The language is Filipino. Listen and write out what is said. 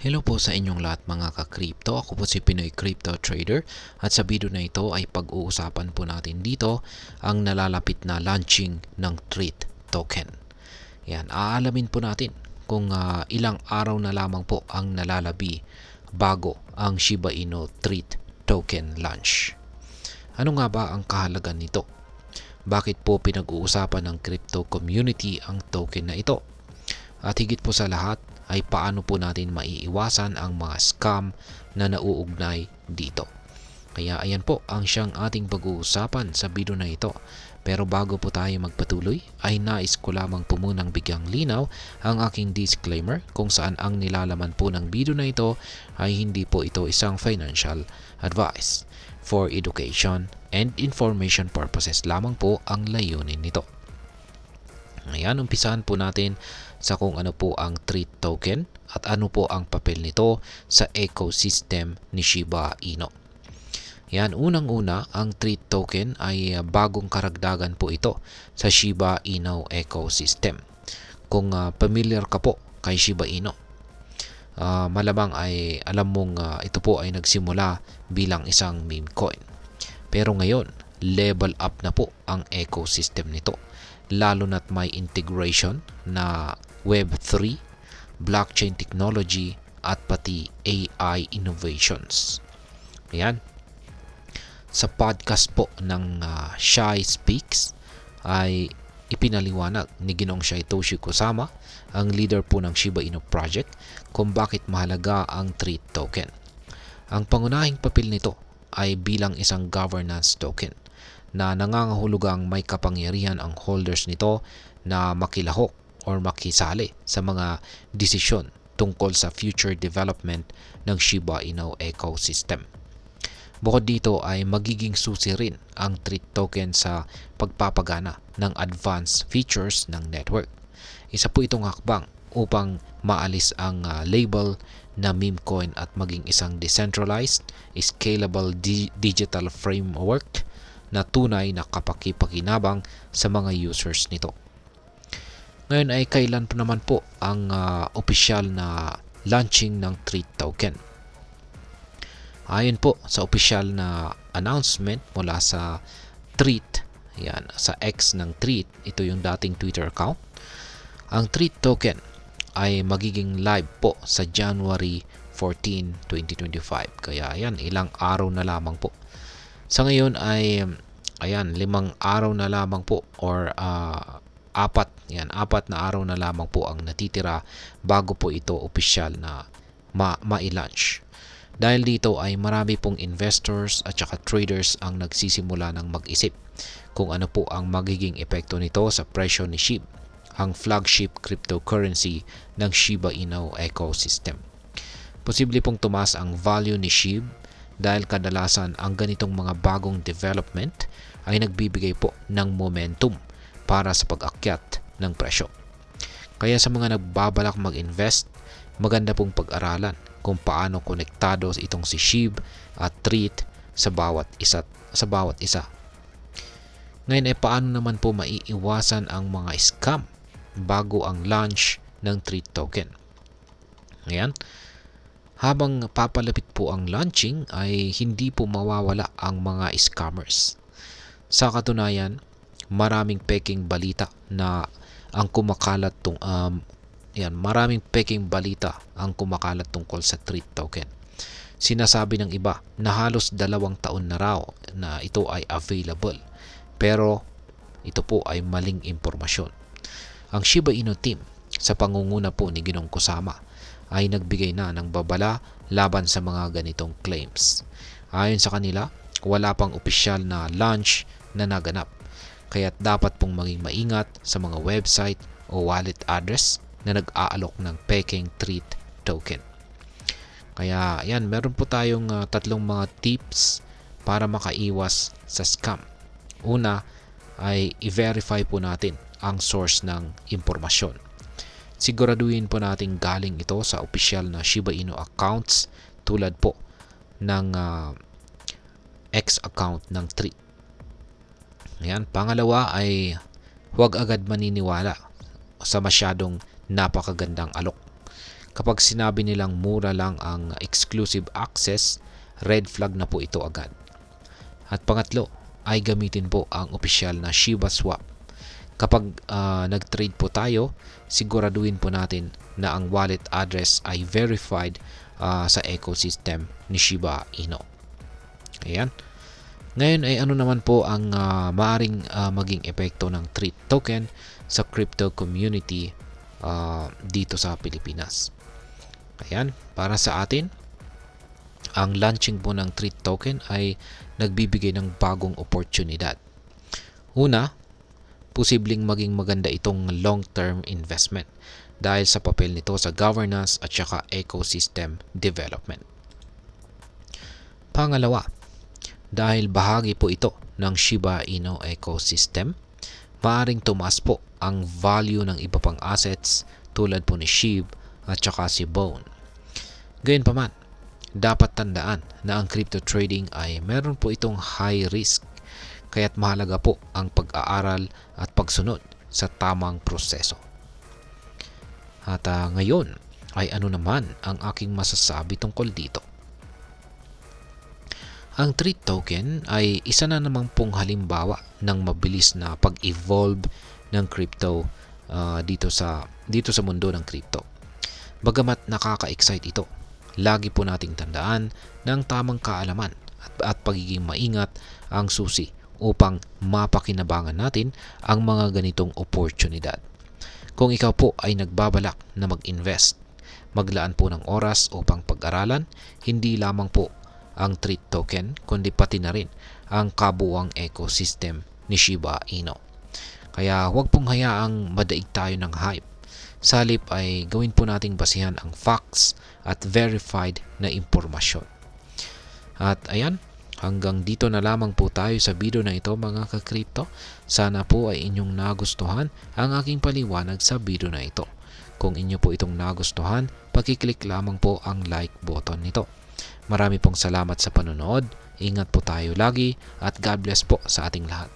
Hello po sa inyong lahat mga ka-crypto. Ako po si Pinoy Crypto Trader at sa video na ito ay pag-uusapan po natin dito ang nalalapit na launching ng TREAT token. Yan, aalamin po natin kung ilang araw na lamang po ang nalalabi bago ang Shiba Inu TREAT token launch. Ano nga ba ang kahalagan nito? Bakit po pinag-uusapan ng crypto community ang token na ito? At higit po sa lahat ay paano po natin maiiwasan ang mga scam na nauugnay dito. Kaya ayan po ang siyang ating pag-uusapan sa video na ito. Pero bago po tayo magpatuloy ay nais ko lamang po munang bigyang linaw ang aking disclaimer kung saan ang nilalaman po ng video na ito ay hindi po ito isang financial advice. For education and information purposes lamang po ang layunin nito. Ayan, umpisahan po natin sa kung ano po ang TREAT token at ano po ang papel nito sa ecosystem ni Shiba Inu. Yan, unang-una, ang TREAT token ay bagong karagdagan po ito sa Shiba Inu ecosystem. Kung familiar ka po kay Shiba Inu, malamang ay alam mong ito po ay nagsimula bilang isang meme coin. Pero ngayon, level up na po ang ecosystem nito. Lalo na't may integration na Web3, blockchain technology at pati AI innovations. Ayan. Sa podcast po ng Shy Speaks ay ipinaliwanag ni Ginoong Satoshi Kusama, ang leader po ng Shiba Inu project, kung bakit mahalaga ang TREAT token. Ang pangunahing papel nito ay bilang isang governance token na nangangahulugang may kapangyarihan ang holders nito na makilahok or makisali sa mga desisyon tungkol sa future development ng Shiba Inu ecosystem. Bukod dito ay magiging susi rin ang TREAT token sa pagpapagana ng advanced features ng network. Isa po itong hakbang upang maalis ang label na meme coin at maging isang decentralized, scalable digital framework na tunay na kapaki-pakinabang sa mga users nito. Ngayon ay kailan po naman po ang opisyal na launching ng TREAT token? Ayon po sa opisyal na announcement mula sa TREAT, yan, sa X ng TREAT, ito yung dating Twitter account, ang TREAT token ay magiging live po sa January 14, 2025. Kaya yan, ilang araw na lamang po. Sa ngayon ay ayan, 5 araw na lamang po or apat na araw na lamang po ang natitira bago po ito opisyal na ma-launch. Dahil dito ay marami pong investors at saka traders ang nagsisimula ng mag-isip kung ano po ang magiging epekto nito sa presyo ni SHIB, ang flagship cryptocurrency ng Shiba Inu ecosystem. Posible pong tumaas ang value ni SHIB dahil kadalasan ang ganitong mga bagong development ay nagbibigay po ng momentum para sa pag-akyat ng presyo. Kaya sa mga nagbabalak mag-invest, maganda pong pag-aralan kung paano konektado itong si SHIB at TREAT sa bawat isa. Ngayon ay paano naman po maiiwasan ang mga scam bago ang launch ng TREAT token? Ayan. Habang papalapit po ang launching ay hindi po mawawala ang mga scammers. Sa katunayan, maraming peking balita na ang kumakalat tungkol sa TREAT token. Sinasabi ng iba na halos 2 taon na raw na ito ay available. Pero ito po ay maling impormasyon. Ang Shiba Inu team sa pangunguna po ni Ginoong Kusama ay nagbigay na ng babala laban sa mga ganitong claims. Ayon sa kanila, wala pang opisyal na launch na naganap. Kaya't dapat pong maging maingat sa mga website o wallet address na nag-aalok ng peking TREAT token. Kaya yan, meron po tayong tatlong mga tips para makaiwas sa scam. Una ay i-verify po natin ang source ng impormasyon. Siguraduhin po natin galing ito sa opisyal na Shiba Inu accounts tulad po ng X account ng TREAT. Ayan. Pangalawa ay huwag agad maniniwala sa masyadong napakagandang alok. Kapag sinabi nilang mura lang ang exclusive access, red flag na po ito agad. At pangatlo ay gamitin po ang opisyal na Shiba Swap. Kapag nag-trade po tayo, siguraduhin po natin na ang wallet address ay verified sa ecosystem ni Shiba Inu. Ayan. Ngayon ay ano naman po ang maaring maging epekto ng TREAT token sa crypto community dito sa Pilipinas. Ayan, para sa atin, ang launching po ng TREAT token ay nagbibigay ng bagong oportunidad. Una, posibleng maging maganda itong long-term investment dahil sa papel nito sa governance at saka ecosystem development. Pangalawa, dahil bahagi po ito ng Shiba Inu ecosystem, maaaring tumaas po ang value ng iba pang assets tulad po ni SHIB at saka si Bone. Gayunpaman, dapat tandaan na ang crypto trading ay meron po itong high risk, kaya't mahalaga po ang pag-aaral at pagsunod sa tamang proseso. At ngayon ay ano naman ang aking masasabi tungkol dito? Ang TREAT token ay isa na namang pong halimbawa ng mabilis na pag-evolve ng crypto dito sa mundo ng crypto. Bagamat nakaka-excite ito, lagi po nating tandaan ng tamang kaalaman at pagiging maingat ang susi upang mapakinabangan natin ang mga ganitong oportunidad. Kung ikaw po ay nagbabalak na mag-invest, maglaan po ng oras upang pag-aralan hindi lamang po ang TREAT token kundi pati na rin ang kabuuang ecosystem ni Shiba Inu. Kaya huwag pong hayaang madaig tayo ng hype. Sa halip ay gawin po nating basihan ang facts at verified na impormasyon. At ayan, hanggang dito na lamang po tayo sa video na ito mga ka-crypto. Sana po ay inyong nagustuhan ang aking paliwanag sa video na ito. Kung inyo po itong nagustuhan, pakiclick lamang po ang like button nito. Marami pong salamat sa panonood. Ingat po tayo lagi at God bless po sa ating lahat.